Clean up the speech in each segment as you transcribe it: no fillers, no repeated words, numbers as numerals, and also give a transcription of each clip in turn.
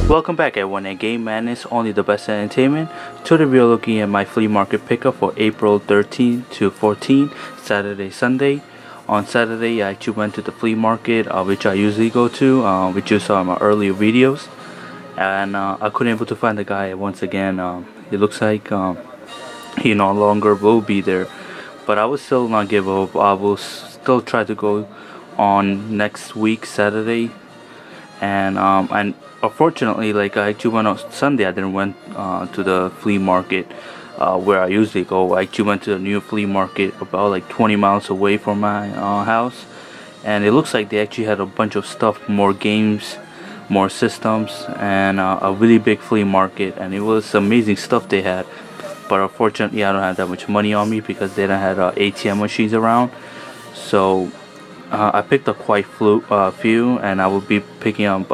Welcome back everyone at Game Madness, only the best entertainment. Today we are looking at my flea market pickup for April 13 to 14, Saturday, Sunday. On Saturday I actually went to the flea market, which I usually go to, which you saw in my earlier videos. And I couldn't able to find the guy once again. It looks like he no longer will be there. But I will still not give up. I will still try to go on next week, Saturday. And unfortunately, like I actually went on Sunday. I didn't went to the flea market where I usually go. I actually went to the new flea market about like 20 miles away from my house, and it looks like they actually had a bunch of stuff, more games, more systems, and a really big flea market. And it was amazing stuff they had. But unfortunately, I don't have that much money on me because they don't have ATM machines around. So I picked up quite few, and I will be picking up,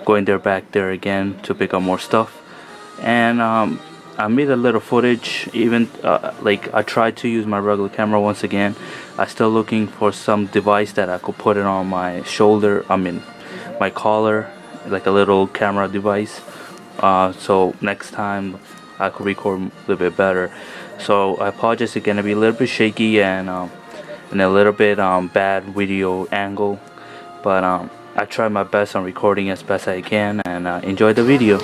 going back there again to pick up more stuff. And I made a little footage. Even like I tried to use my regular camera once again. I'm still looking for some device that I could put it on my shoulder. I mean, my collar, like a little camera device. So next time I could record a little bit better. So I apologize. It's gonna be a little bit shaky and a little bit bad video angle, but I try my best on recording as best I can, and enjoy the video.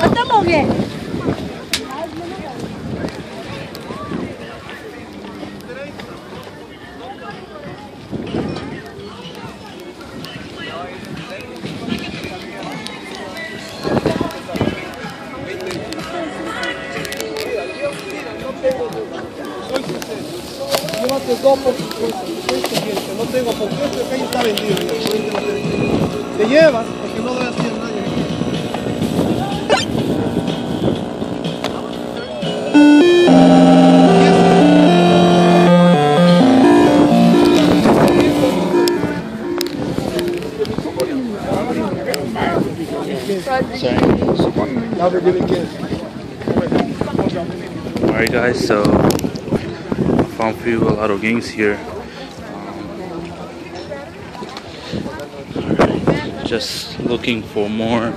Estamos bien. Llévate dos por 50, no tengo por qué, este calle está vendido. Te llevas, porque no doy así a nadie. Alright guys, so I found a lot of games here. Just looking for more.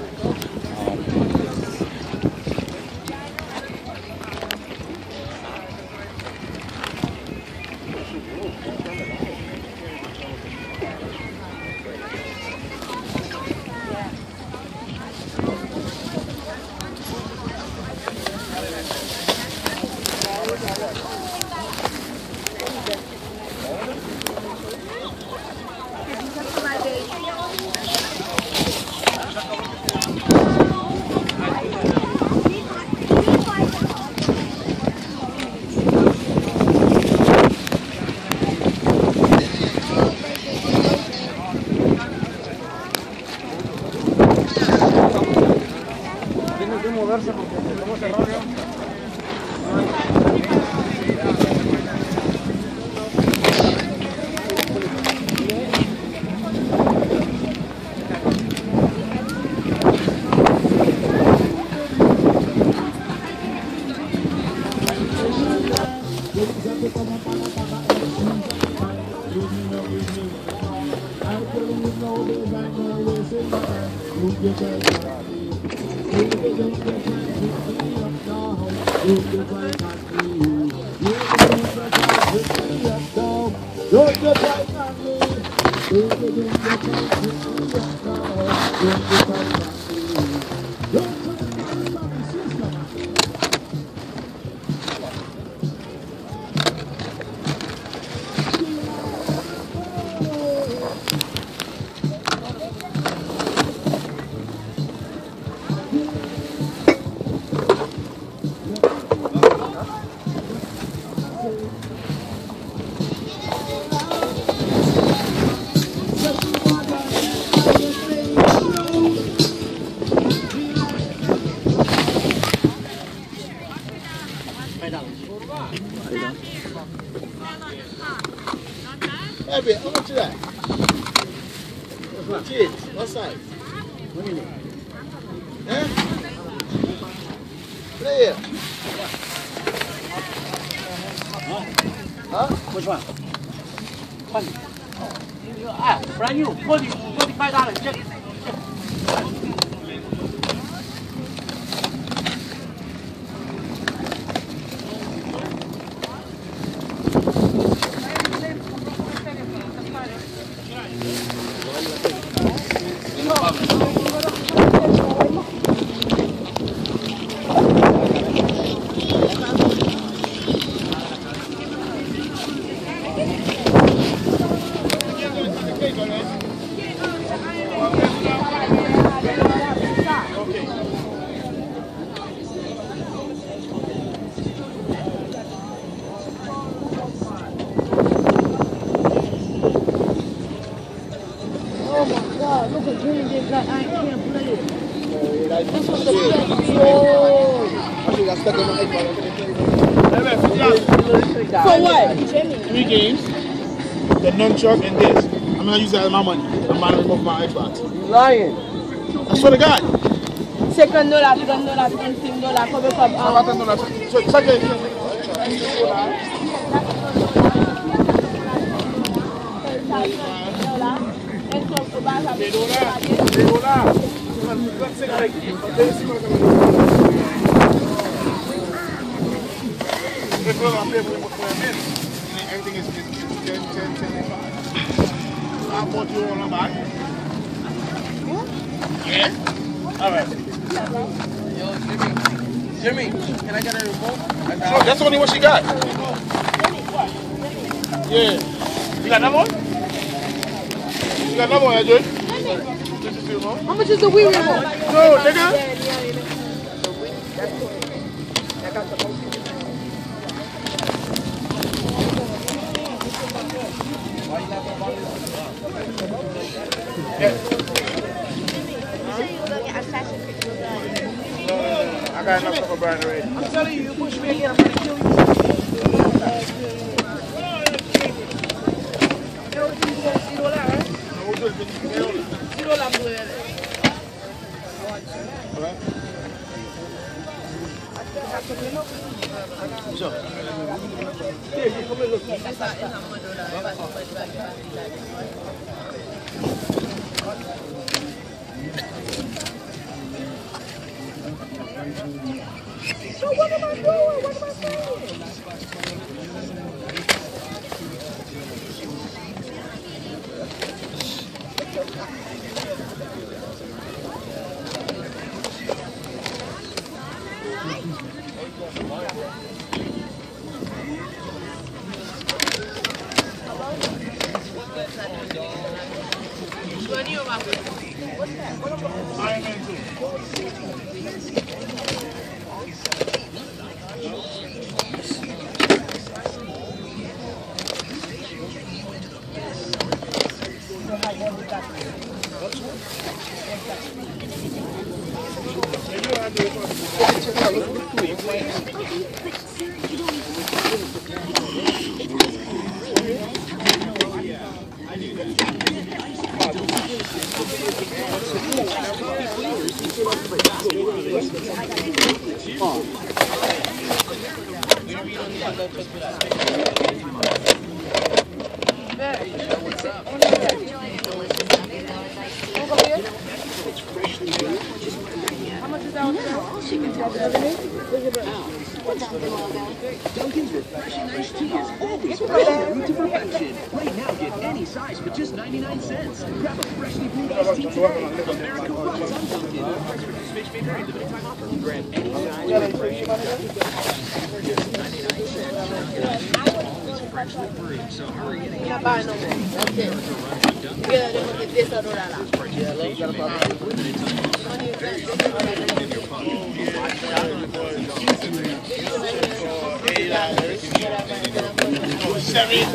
Abby, how much is that? Kids, what size? Yeah? There. Huh? Which one? Brand new, $45. Check. Oh my God, look at Green did that. I can't believe it. This was the best. Oh. I think I stuck in my iPod. For what? 3 games, the nunchuck and this. I'm gonna use that as my money. I'm gonna remove my Xbox. You lying. I swear to God. $50, $35, cover up. How about that? So check it. Everything is 10. I bought you all on back. Yeah? Alright. Yo, Jimmy, can I get a remote? Sure, that's the only one she got. Yeah. You got another one? You got another one, AJ? This is the remote. How much is the Wii remote? No, nigga. Yeah. I got enough stuff for Brian already. I'm telling you, you push me again, I'm gonna kill you. So what am I doing? What am I saying? Dunkin's refreshing iced tea is always fresh and root to perfection. Right now, get any size for just 99 cents. Grab a freshly brewed iced tea today. America runs on Dunkin'. Price for participation may vary. Limited time offer. Grab any size refreshing for just 99 cents. Always freshly brewed, so hurry in and get it. America runs on Dunkin'. Participation may vary. Limited time offer. Very in your pocket. $70.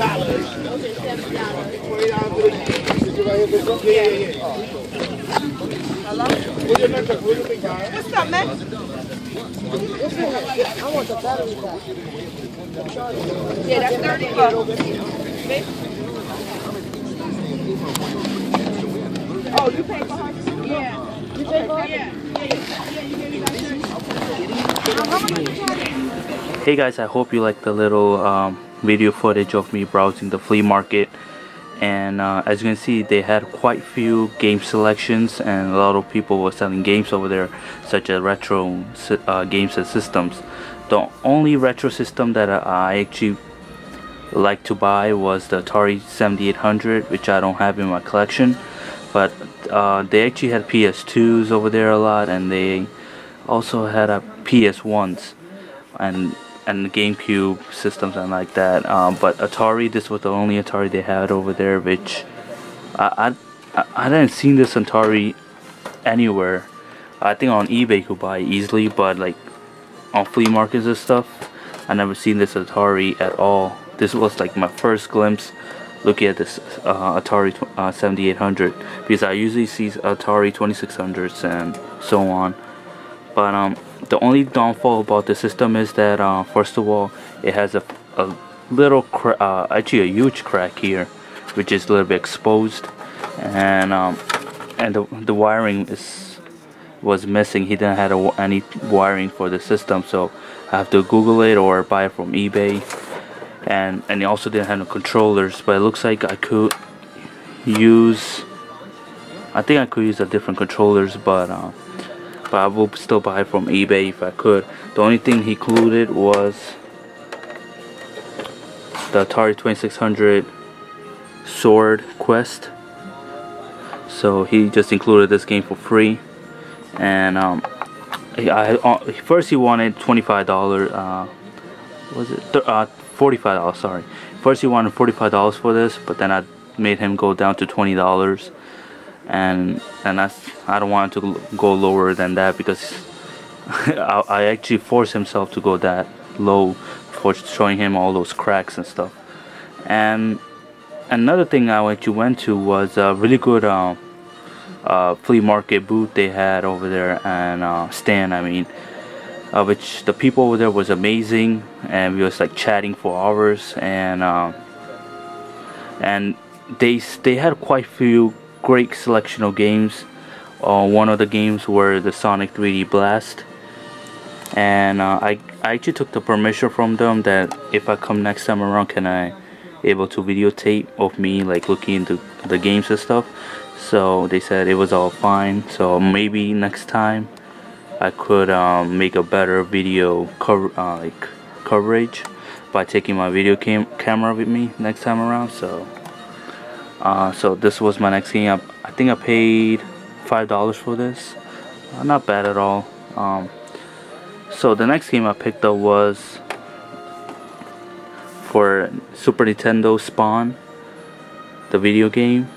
What's up, man? I want the battery back. Yeah, that's $30. Oh, you pay for her? Yeah. Hey guys, I hope you liked the little video footage of me browsing the flea market. And as you can see, they had quite few game selections, and a lot of people were selling games over there, such as retro games and systems. The only retro system that I actually like to buy was the Atari 7800, which I don't have in my collection. But they actually had PS2s over there a lot, and they also had a PS1s and GameCube systems and like that. But Atari, this was the only Atari they had over there, which I didn't see this Atari anywhere. I think on eBay you could buy it easily, but like on flea markets and stuff, I never seen this Atari at all. This was like my first glimpse looking at this Atari 7800, because I usually see Atari 2600s and so on. But the only downfall about the system is that first of all, it has a little actually a huge crack here, which is a little bit exposed, and the wiring was missing. He didn't have any wiring for the system, so I have to Google it or buy it from eBay. And he also didn't have no controllers, but it looks like I could use, I think I could use a different controllers, but I will still buy it from eBay if I could. The only thing he included was the Atari 2600 Sword Quest. So he just included this game for free. And first he wanted $25. Was it $45? Sorry. First he wanted $45 for this, but then I made him go down to $20. And I don't want to go lower than that, because I actually forced himself to go that low for showing him all those cracks and stuff. And another thing I actually went to was a really good flea market booth they had over there, and stand, I mean, which the people over there was amazing, and we was like chatting for hours, and they had quite a few great selection of games. One of the games were the Sonic 3D Blast, and I actually took the permission from them that if I come next time around, can I able to videotape of me like looking into the games and stuff. So they said it was all fine, so maybe next time I could make a better video coverage by taking my video camera with me next time around. So this was my next game. I think I paid $5 for this. Not bad at all. So the next game I picked up was for Super Nintendo Spawn, the video game.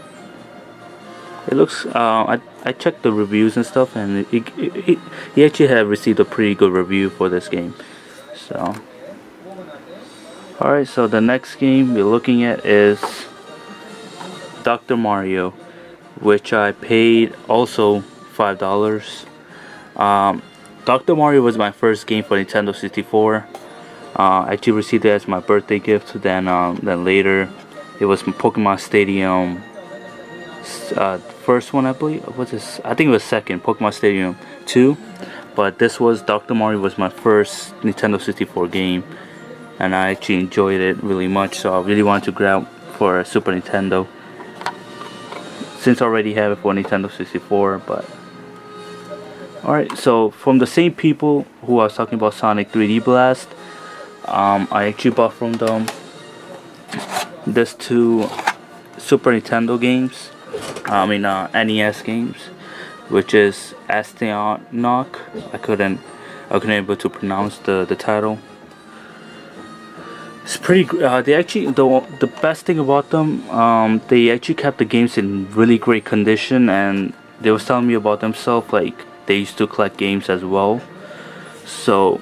It looks, I checked the reviews and stuff, and he actually had received a pretty good review for this game. So alright, so the next game we're looking at is Dr. Mario, which I paid also $5. Dr. Mario was my first game for Nintendo 64. I actually received it as my birthday gift. Then later it was Pokemon Stadium, first one, I believe. I think it was second, Pokemon Stadium 2. But this was Dr. Mario was my first Nintendo 64 game, and I actually enjoyed it really much. So I really wanted to grab for a Super Nintendo, since I already have it for Nintendo 64. But alright, so from the same people who I was talking about Sonic 3D Blast, I actually bought from them these two Super Nintendo games, NES games, which is Astronaut. I couldn't able to pronounce the title. It's pretty. They actually, the best thing about them, they actually kept the games in really great condition, and they was telling me about themselves, like they used to collect games as well. So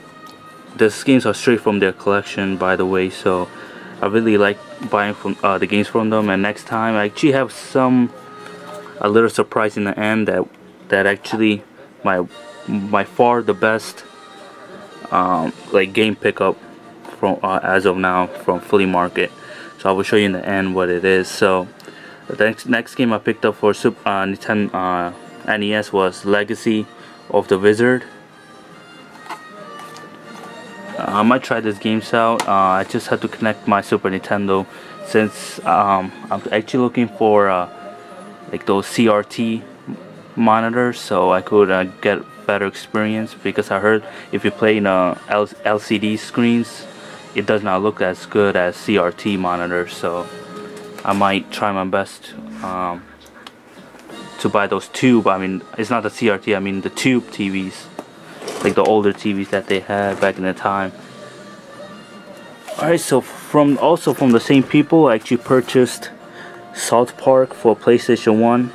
these games are straight from their collection, by the way. So I really like buying from the games from them. And next time I actually have a little surprise in the end that actually my far the best like game pickup from as of now from flea market. So I will show you in the end what it is. So the next game I picked up for NES was Legacy of the Wizard. I might try this game out. I just had to connect my Super Nintendo, since I'm actually looking for like those CRT monitors, so I could get better experience, because I heard if you play in LCD screens, it does not look as good as CRT monitors. So I might try my best to buy those tube, I mean it's not the CRT, I mean the tube TVs, like the older TVs that they had back in the time. Alright, so also from the same people, I actually purchased South Park for PlayStation 1.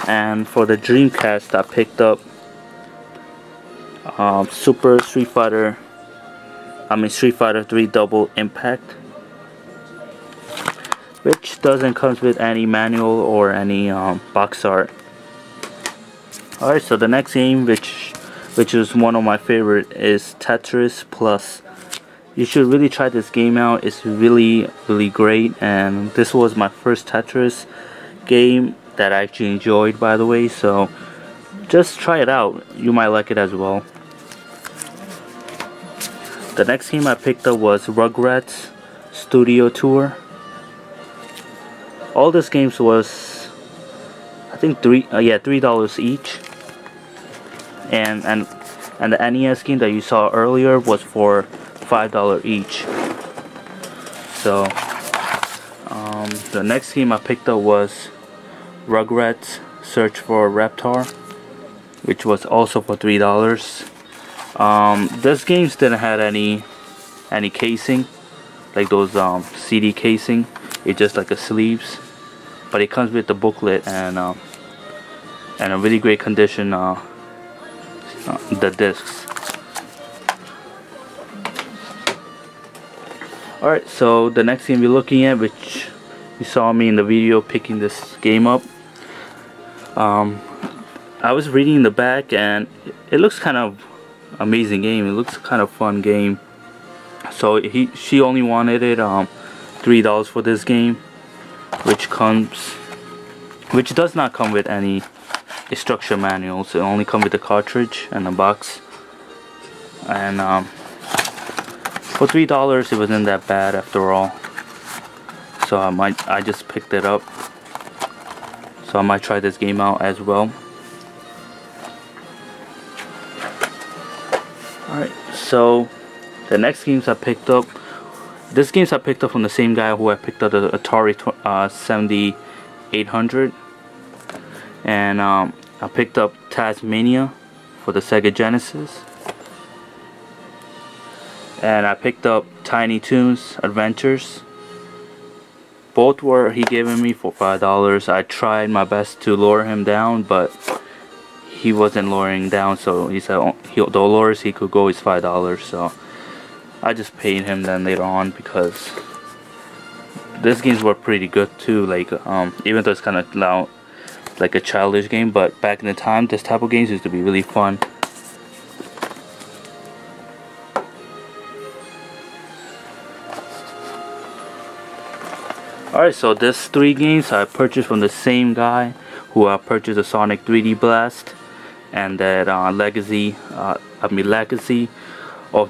And for the Dreamcast, I picked up Street Fighter 3 Double Impact, which doesn't come with any manual or any box art. Alright, so the next game, which is one of my favorite, is Tetris Plus. You should really try this game out. It's really great, and this was my first Tetris game that I actually enjoyed, by the way, so just try it out. You might like it as well. The next game I picked up was Rugrats Studio Tour. All these games was, I think $3 each, and the NES game that you saw earlier was for $5 each. So the next game I picked up was Rugrats Search for Raptor, which was also for $3. This games didn't have any casing, like those CD casing. It's just like a sleeves, but it comes with the booklet and a really great condition the discs. Alright, so the next game we're looking at, which you saw me in the video picking this game up, I was reading the back and it looks kind of amazing game. It looks kind of fun game. So she only wanted it $3 for this game, which does not come with any instruction manuals. It only comes with the cartridge and the box. And for $3 it wasn't that bad after all. So I just picked it up. So I might try this game out as well. Alright, so the next games I picked up, this games I picked up from the same guy who I picked up the Atari 7800, and I picked up Tasmania for the Sega Genesis, and I picked up Tiny Toons Adventures. Both were he gave me for $5. I tried my best to lure him down, but he wasn't luring down, so he said the lowest he could go is $5. So I just paid him then later on, because these games were pretty good too. Like even though it's kind of now like a childish game, but back in the time, this type of games used to be really fun. Alright, so this 3 games I purchased from the same guy who purchased the Sonic 3D Blast and that Legacy of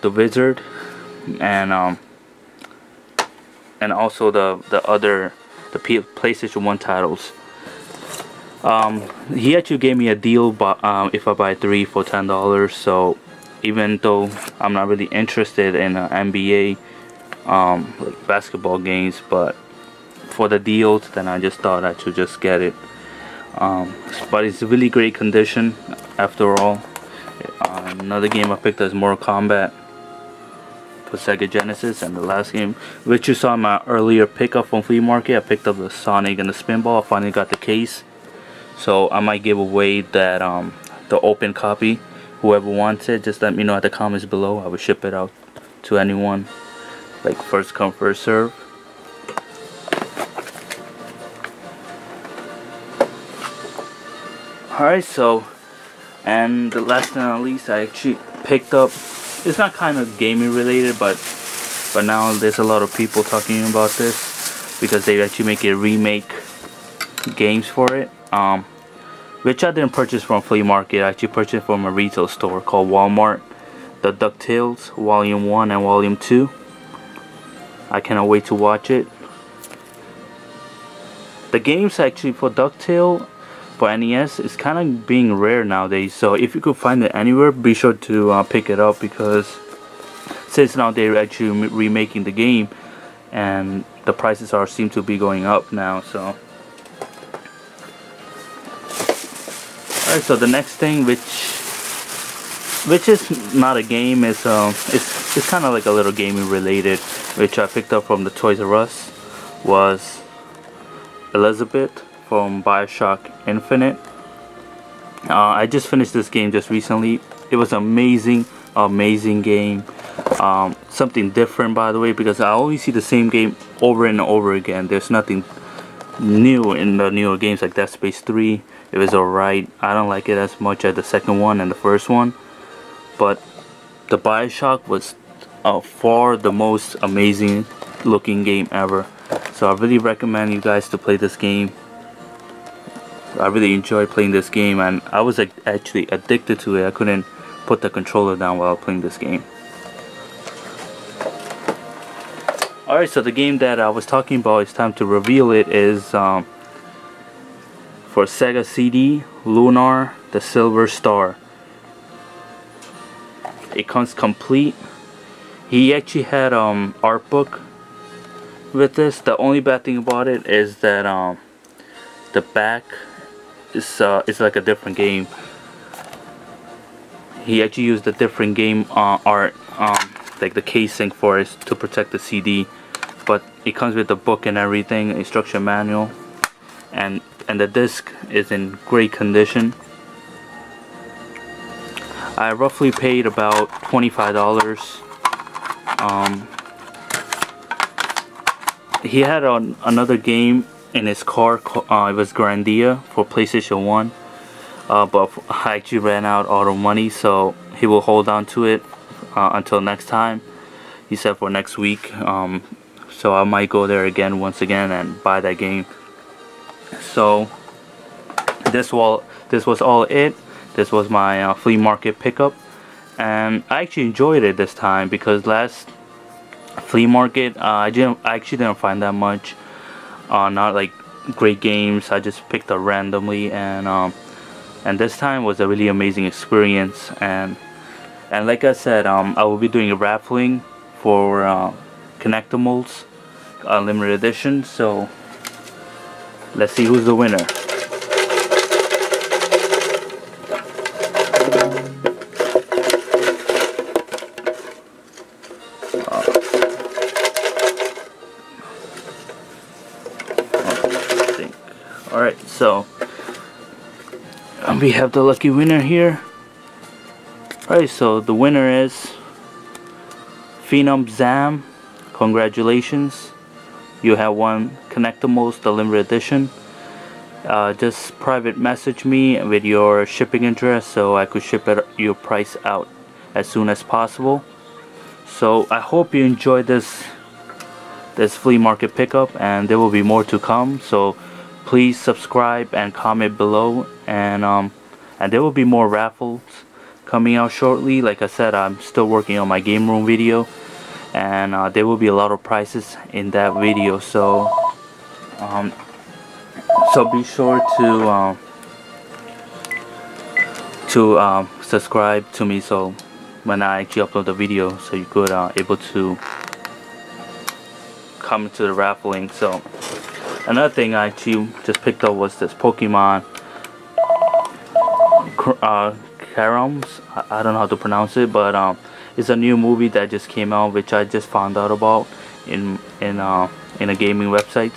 the Wizard, and also the PlayStation 1 titles. He actually gave me a deal, but if I buy 3 for $10. So even though I'm not really interested in NBA like basketball games, but for the deals, then I just thought I should just get it. But it's a really great condition after all. Another game I picked up is Mortal Kombat for Sega Genesis, and the last game, which you saw in my earlier pickup from Flea Market, I picked up the Sonic and the Spinball. I finally got the case, so I might give away that the open copy. Whoever wants it, just let me know at the comments below. I will ship it out to anyone, like first come first serve. Alright, so, and the last but not least, I actually picked up, it's not kind of gaming related, but now there's a lot of people talking about this, because they actually make a remake games for it, which I didn't purchase from Flea Market. I actually purchased from a retail store called Walmart. The DuckTales Volume 1 and Volume 2. I cannot wait to watch it. The games actually for DuckTale for NES is kind of being rare nowadays, so if you could find it anywhere, be sure to pick it up, because since now they're actually remaking the game and the prices seem to be going up now. So alright, so the next thing, which is not a game, is it's kind of like a little gaming related, which I picked up from the Toys R Us, was Elizabeth from BioShock Infinite. I just finished this game just recently. It was amazing game. Something different, by the way, because I always see the same game over and over again. There's nothing new in the newer games like Dead Space 3. It was alright. I don't like it as much as the second one and the first one, but the BioShock was far the most amazing looking game ever. So I really recommend you guys to play this game. I really enjoyed playing this game, and I was actually addicted to it. I couldn't put the controller down while playing this game. Alright, so the game that I was talking about, it's time to reveal it, is for Sega CD, Lunar the Silver Star. It comes complete. He actually had art book with this. The only bad thing about it is that the back is like a different game. He actually used a different game art, like the casing for it to protect the CD, but it comes with the book and everything, instruction manual, and the disc is in great condition. I roughly paid about $25. He had another game in his car. It was Grandia for PlayStation 1, but I actually ran out of money, so he will hold on to it until next time. He said for next week, so I might go there once again and buy that game. So this was all it. This was my flea market pickup, and I actually enjoyed it this time, because last flea market I actually didn't find that much, not like great games. I just picked up randomly, and this time was a really amazing experience. And like I said, I will be doing a raffling for Connectimals limited edition. So let's see who's the winner. Alright, so we have the lucky winner here. Alright, so the winner is Phenom Zam. Congratulations, you have won Connectimals, the limited edition. Just private message me with your shipping address so I could ship your price out as soon as possible. So I hope you enjoyed this flea market pickup, and there will be more to come. So please subscribe and comment below, and there will be more raffles coming out shortly. Like I said, I'm still working on my game room video, and there will be a lot of prizes in that video. So be sure to subscribe to me, so when I actually upload the video, so you could able to come to the raffling. So another thing I actually just picked up was this Pokemon Caroms. I don't know how to pronounce it, but it's a new movie that just came out, which I just found out about in a gaming website.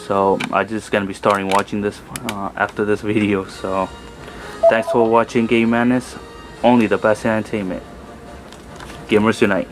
So I'm just gonna be starting watching this after this video. So thanks for watching Game Madness, only the best entertainment. Gamers unite.